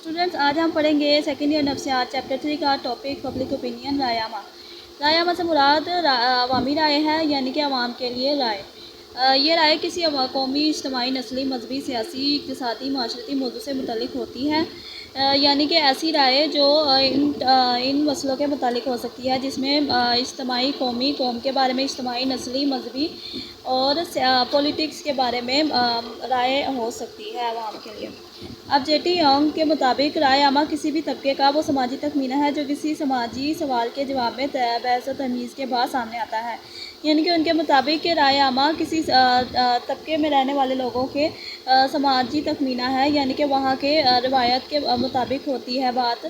Students, आज हम पढ़ेंगे सेकेंड ईयर नफ्सियात चैप्टर 3 का टॉपिक पब्लिक ओपिनियन रायामा। रायामा से मुराद अवामी राय है, यानी कि अवाम के लिए राय। ये राय किसी कौमी, इज्तमाही, नस्ली, मजहबी, सियासी, इक़्तिसादी, माशरती मौजू से मुतल्लिक़ होती है। यानी कि ऐसी राय जो इन मसलों के मुतालिक हो सकती है, जिसमें इज्तमाही, कौम के बारे में, इज्तमाही, नस्ली, मजहबी और पॉलिटिक्स के बारे में राय हो सकती है अवाम के लिए। अब जेटी योंग के मुताबिक राय आमा किसी भी तबके का वो समाजी तखमीना है जो किसी समाजी सवाल के जवाब में बहस और तमीज़ के बाद सामने आता है। यानी कि उनके मुताबिक कि राय आमा किसी तबके में रहने वाले लोगों के समाजी तखमीना है, यानी कि वहाँ के रवायत के मुताबिक होती है बात।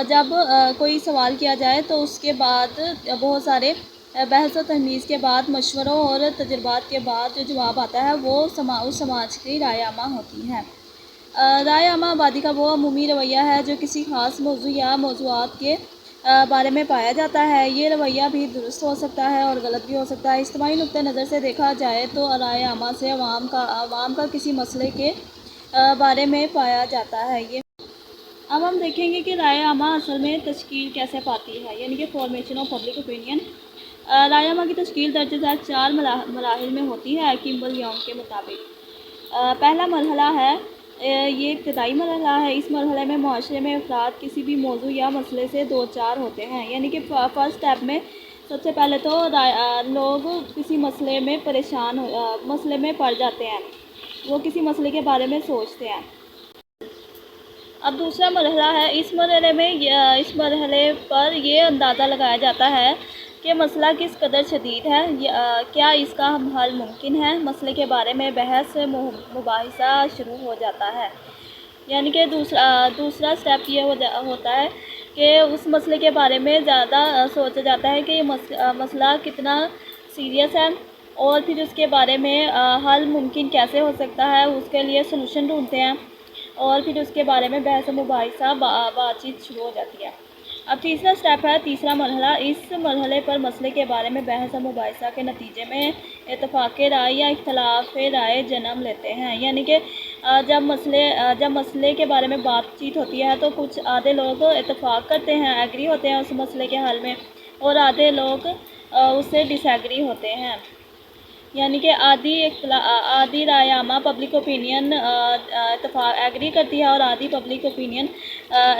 जब कोई सवाल किया जाए तो उसके बाद बहुत सारे बहस और तमीज़ के बाद, मशवरों और तजुर्बात के बाद जो जवाब आता है वो उस समाज की राय आमा होती है। राय आमा आबादी का वो अमूमी रवैया है जो किसी ख़ास मौजू या मौज़ूआत के बारे में पाया जाता है। ये रवैया भी दुरुस्त हो सकता है और गलत भी हो सकता है। इज्तिमाई नुक्ते नज़र से देखा जाए तो राय आमा से अवाम का किसी मसले के बारे में पाया जाता है। ये अब हम देखेंगे कि राय आमा असल में तश्कील कैसे पाती है, यानी कि फॉर्मेशन ऑफ पब्लिक ओपिनियन। राय आमा की तश्कील दर्ज 4 मराहिल में होती है किम्बल योंग के मुताबिक। पहला मरहला है, ये इब्तदाई मरहला है। इस मरहले में मुआशरे में अफराद किसी भी मौजू या मसले से दो चार होते हैं, यानी कि फ़र्स्ट स्टेप में सबसे पहले तो लोग किसी मसले में मसले में पड़ जाते हैं, वो किसी मसले के बारे में सोचते हैं। अब दूसरा मरहला है, इस मरहले पर यह अंदाज़ा लगाया जाता है कि मसला किस कदर शदीद है, क्या इसका हल मुमकिन है। मसले के बारे में बहस मुबाहिसा शुरू हो जाता है। यानी कि दूसरा स्टेप ये होता है कि उस मसले के बारे में ज़्यादा सोचा जाता है कि ये मसला कितना सीरियस है और फिर उसके बारे में हल मुमकिन कैसे हो सकता है, उसके लिए सलूशन ढूंढते हैं और फिर उसके बारे में बहस मुबाहिसा बातचीत शुरू हो जाती है। अब तीसरा स्टेप है, तीसरा मरहला। इस मरहले पर मसले के बारे में बहस मुबाहिसा के नतीजे में इत्तफ़ाक़ राय या इख्तलाफ राय जन्म लेते हैं। यानी कि जब मसले के बारे में बातचीत होती है तो कुछ आधे लोग इत्तफ़ाक़ करते हैं, एग्री होते हैं उस मसले के हल में, और आधे लोग उससे डिसएग्री होते हैं। यानी कि आधी राय आमा पब्लिक ओपिनियन एग्री करती है और आधी पब्लिक ओपिनियन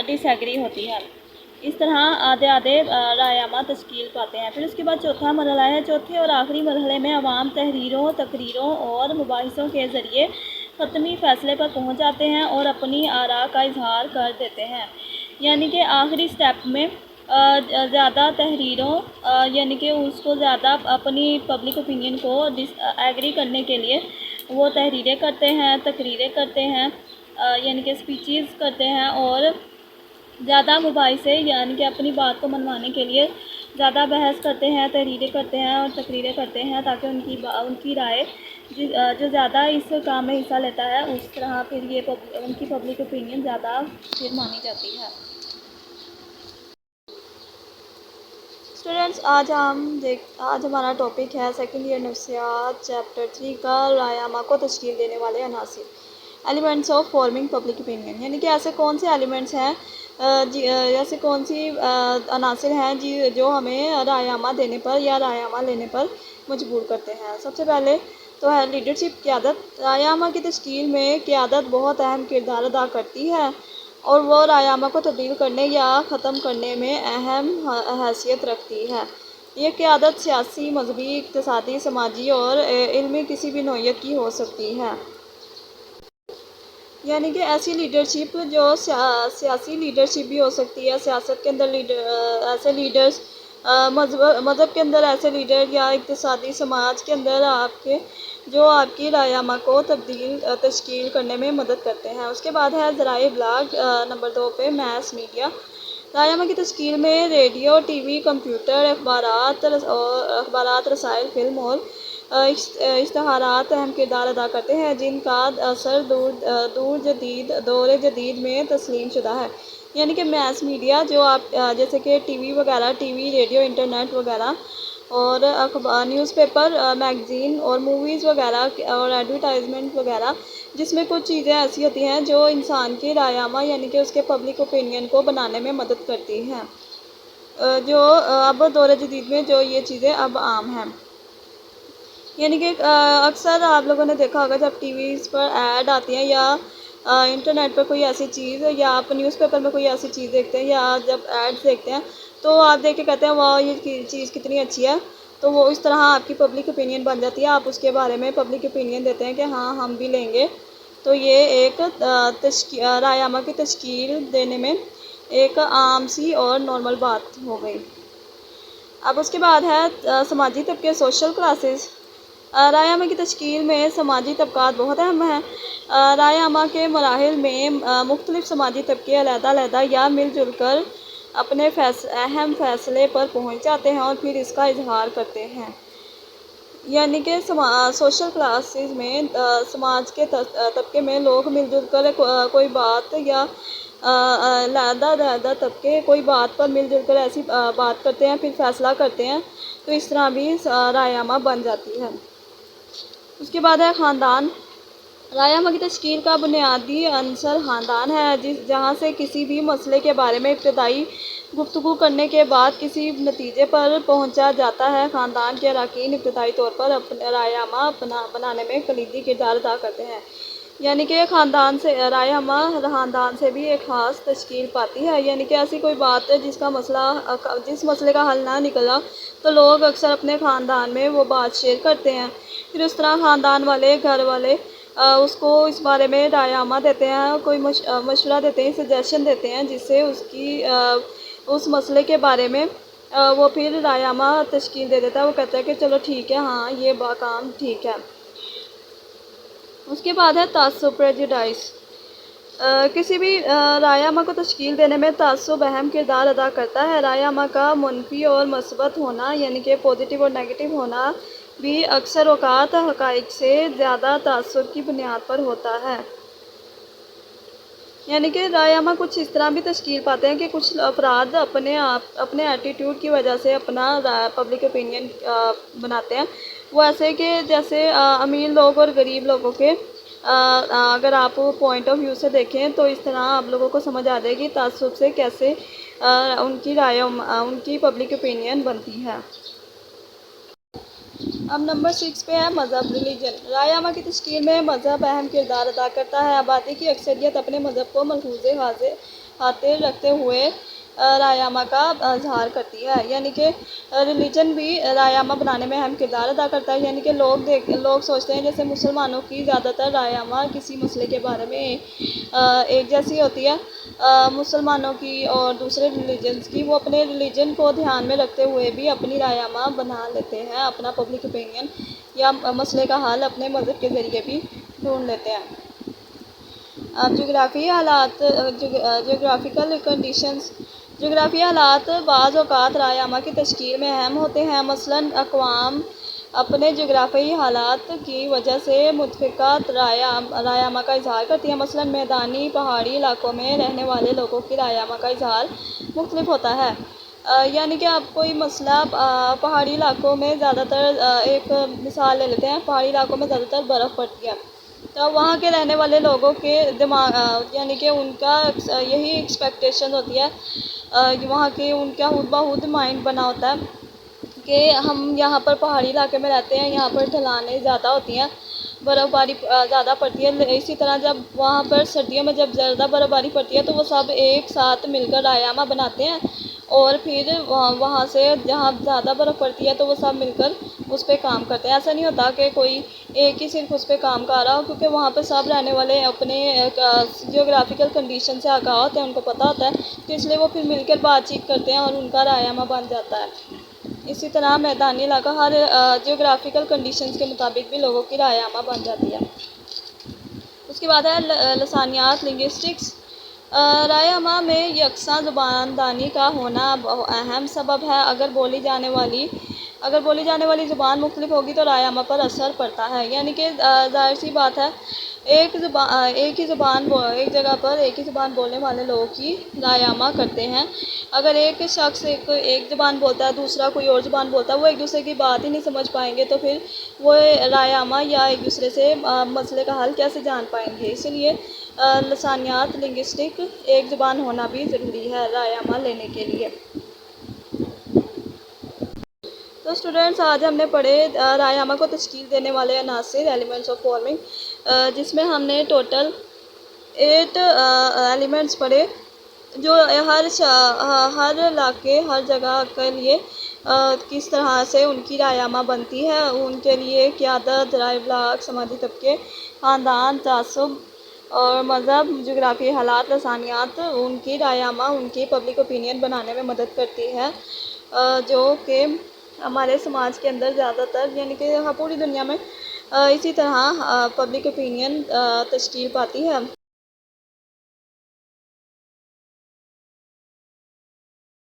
डिसएग्री होती है। इस तरह आधे आधे राय आमा तश्कील पाते हैं। फिर उसके बाद चौथा मरहला है। चौथे और आखिरी मरहले में अवाम तहरीरों, तकरीरों और मुबाहिसों के ज़रिए ख़त्मी फ़ैसले पर पहुँच जाते हैं और अपनी आरा का इजहार कर देते हैं। यानी कि आखिरी स्टेप में ज़्यादा तहरीरों यानी कि उसको ज़्यादा अपनी पब्लिक ओपिनियन को एग्री करने के लिए वो तहरीरें करते हैं, तकरीरें करते हैं, यानी कि स्पीचेस करते हैं, और ज़्यादा मुबाहिसे यानी कि अपनी बात को मनवाने के लिए ज़्यादा बहस करते हैं, तहरीरें करते हैं और तकरीरें करते हैं, ताकि उनकी राय जो ज़्यादा इस काम में हिस्सा लेता है उस तरह फिर ये उनकी पब्लिक ओपिनियन ज़्यादा फिर मानी जाती है। स्टूडेंट्स, आज हमारा टॉपिक है सेकेंड ईयर नफ्सियात चैप्टर 3 का राय आमा को तश्कील देने वाले अनासिर, elements of forming public opinion. यानी कि ऐसे कौन से एलिमेंट्स हैं, ऐसे कौन सी अनासिर हैं जो हमें राय आमा देने पर या राय आमा लेने पर मजबूर करते हैं। सबसे पहले तो है लीडरशिप, क़यादत। राय आमा की तश्कील में क़यादत बहुत अहम किरदार अदा करती है और वो राय आमा को तब्दील करने या ख़त्म करने में अहम हैसियत रखती है। ये क़यादत सियासी, मजहबी, इक़्तिसादी, समाजी और इल्मी किसी भी नौइयत की हो सकती है। यानी कि ऐसी लीडरशिप जो सियासी लीडरशिप भी हो सकती है, सियासत के अंदर ऐसे लीडर्स, मज़हब के अंदर ऐसे लीडर, या इक़्तिसादी समाज के अंदर जो आपकी राय आमा को तश्कील करने में मदद करते हैं। उसके बाद है ज़राए इब्लाग, नंबर 2 पे मैस मीडिया। राय आमा की तश्कील में रेडियो, टीवी, कंप्यूटर, अखबारात, रसायल, फिल्म और इश्तहारात अहम किरदार अदा करते हैं, जिनका असर दौर जदीद में तस्लीम शुदा है। यानी कि मैस मीडिया जो आप जैसे कि टीवी, रेडियो, इंटरनेट वगैरह, और अखबार, न्यूज़पेपर, मैगज़ीन और मूवीज़ वगैरह और एडवर्टाइजमेंट वगैरह, जिसमें कुछ चीज़ें ऐसी होती हैं जो इंसान की रायमा यानी कि उसके पब्लिक ओपिनियन को बनाने में मदद करती हैं। जो अब दौर जदीद में जो ये चीज़ें अब आम हैं, यानी कि अक्सर आप लोगों ने देखा होगा जब टीवीज़ पर ऐड आती हैं या इंटरनेट पर कोई ऐसी चीज़, या आप न्यूज़पेपर में कोई ऐसी चीज़ देखते हैं या जब एड्स देखते हैं, तो आप देख के कहते हैं वाह ये चीज़ कितनी अच्छी है। तो वो इस तरह आपकी पब्लिक ओपिनियन बन जाती है, आप उसके बारे में पब्लिक ओपिनियन देते हैं कि हाँ हम भी लेंगे। तो ये एक रायमा की तश्कील देने में एक आम सी और नॉर्मल बात हो गई। अब उसके बाद है समाजी तबके, सोशल क्लासेस। राय की तश्कील में समाजी तबक़ात बहुत अहम हैं। राय के मराहिल में मुख्तलिफ़ समाजी तबके अलहदा-अलहदा या मिलजुल कर अपने अहम फ़ैसले पर पहुँच जाते हैं और फिर इसका इजहार करते हैं। यानी कि सोशल क्लासेस में समाज के तबके में लोग मिलजुल कर कोई बात या अलहदा-अलहदा तबके कोई बात पर मिलजुल कर ऐसी बात करते हैं, फिर फ़ैसला करते हैं। तो इस तरह भी रायमा बन जाती है। उसके बाद है ख़ानदान। रायमा की तश्कील का बुनियादी अंसर ख़ानदान है, जहाँ से किसी भी मसले के बारे में इब्तदाई गुफ्तगू करने के बाद किसी नतीजे पर पहुँचा जाता है। ख़ानदान के अरकान इब्तदाई तौर पर अपने रायमा बनाने में कलीदी किरदार अदा करते हैं। यानी कि रायमा ख़ानदान से भी एक ख़ास तश्कील पाती है। यानी कि ऐसी कोई बात है जिस मसले का हल ना निकला, तो लोग अक्सर अपने ख़ानदान में वो बात शेयर करते हैं। फिर उस तरह ख़ानदान वाले, घर वाले उसको इस बारे में रायमा देते हैं, कोई मशवरा देते हैं, सजेशन देते हैं, जिससे उस मसले के बारे में वो फिर रायमा तश्कील दे देता है। वो कहता है कि चलो ठीक है, हाँ ये काम ठीक है। उसके बाद है तासुब, प्रेजुडाइस। किसी भी रायमा को तश्कील देने में तासुब अहम किरदार अदा करता है। रायमा का मुनफी और मस्बत होना यानी कि पॉजिटिव और नेगेटिव होना भी अक्सर औक़ात हक़ाइक़ से ज़्यादा तासुब की बुनियाद पर होता है। यानी कि रायमा कुछ इस तरह भी तश्कील पाते हैं कि कुछ अफराद अपने एटीट्यूड की वजह से अपना पब्लिक ओपिनियन बनाते हैं। वो ऐसे कि जैसे अमीर लोग और गरीब लोगों के अगर आप पॉइंट ऑफ व्यू से देखें, तो इस तरह आप लोगों को समझ आ जाएगी तासुब से कैसे उनकी पब्लिक ओपिनियन बनती है। अब नंबर 6 पे है मज़हब, रिलीजन। रायमा की तश्कील में मज़हब अहम किरदार अदा करता है। आबादी की अक्सरियत अपने मज़हब को मलहूज़े खातिर रखते हुए रायमा का इज़हार करती है। यानी कि रिलीजन भी रायमा बनाने में अहम किरदार अदा करता है। यानी कि लोग सोचते हैं जैसे मुसलमानों की ज़्यादातर रायमा किसी मसले के बारे में एक जैसी होती है। मुसलमानों की और दूसरे रिलीजन्स की, वो अपने रिलीजन को ध्यान में रखते हुए भी अपनी रायमा बना लेते हैं, अपना पब्लिक ओपिनियन या मसले का हल अपने मज़हब के ज़रिए भी ढूंढ लेते हैं। अब जोग्राफ़िकल कंडीशंस। जोग्राफ़ी हालात बाज़ औक़ात रायमा की तश्कील में अहम होते हैं। मसलन अक़वाम अपने जोग्राफ़ी हालात की वजह से मुतफ़िक़ा रायमा का इज़हार करती है। मसलन मैदानी पहाड़ी इलाकों में रहने वाले लोगों की रायमा का इज़हार मुख्तलिफ होता है। यानी कि आप कोई मसला पहाड़ी इलाकों में ज़्यादातर एक मिसाल ले लेते हैं, पहाड़ी इलाकों में ज़्यादातर बर्फ़ पड़ती है, तो वहाँ के रहने वाले लोगों के दिमाग यानी कि उनका यही एक्सपेक्टेशन होती है, वहाँ के उनका खुद ब खुद माइंड बना होता है कि हम यहाँ पर पहाड़ी इलाके में रहते हैं, यहाँ पर ढलानें ज़्यादा होती हैं, बर्फ़बारी ज़्यादा पड़ती है। इसी तरह जब वहाँ पर सर्दियों में जब ज़्यादा बर्फ़बारी पड़ती है, तो वो सब एक साथ मिलकर रायमा बनाते हैं और फिर वहाँ से जहाँ ज़्यादा बर्फ़ पड़ती है तो वो सब मिलकर उस पर काम करते हैं। ऐसा नहीं होता कि कोई एक ही सिर्फ उस पर काम कर रहा हो, क्योंकि वहाँ पर सब रहने वाले अपने जियोग्राफिकल कंडीशन से आगाह होते हैं, उनको पता होता है, तो इसलिए वो फिर मिलकर बातचीत करते हैं और उनका रायमा बन जाता है। इसी तरह मैदानी इलाका हर जियोग्राफिकल कंडीशंस के मुताबिक भी लोगों की रायमा बन जाती है। उसके बाद है लसानियात, लिंग्विस्टिक्स। रायमा में यकसा ज़ुबानदानी का होना अहम सबब है। अगर बोली जाने वाली अगर बोली जाने वाली ज़ुबान मुख्तलिफ होगी तो राय-अमा पर असर पड़ता है। यानी कि ज़ाहिर सी बात है, एक ही ज़ुबान एक जगह पर एक ही ज़ुबान बोलने वाले लोग ही राय-अमा करते हैं। अगर एक शख्स एक ज़ुबान बोलता है, दूसरा कोई और ज़ुबान बोलता है, वो एक दूसरे की बात ही नहीं समझ पाएंगे, तो फिर वो राय-अमा या एक दूसरे से मसले का हल कैसे जान पाएंगे। इसलिए लसानियात लिंग्विस्टिक एक ज़ुबान होना भी ज़रूरी है राय-अमा लेने के लिए। तो स्टूडेंट्स, आज हमने पढ़े राय-अमा को तश्कील देने वाले अनासिर, एलिमेंट्स ऑफ फॉर्मिंग, जिसमें हमने टोटल 8 एलिमेंट्स पढ़े जो हर इलाके, हर जगह के लिए किस तरह से उनकी राय-अमा बनती है। उनके लिए क़यादत, राय ब्लॉक, समाजी तबके, ख़ानदान, तआस्सुब और मज़हब, जोग्राफ़ी हालात, लसानियात उनकी राय-अमा उनकी पब्लिक ओपिनियन बनाने में मदद करती है, जो कि हमारे समाज के अंदर ज़्यादातर, यानी कि पूरी दुनिया में इसी तरह पब्लिक ओपिनियन तश्कील पाती है।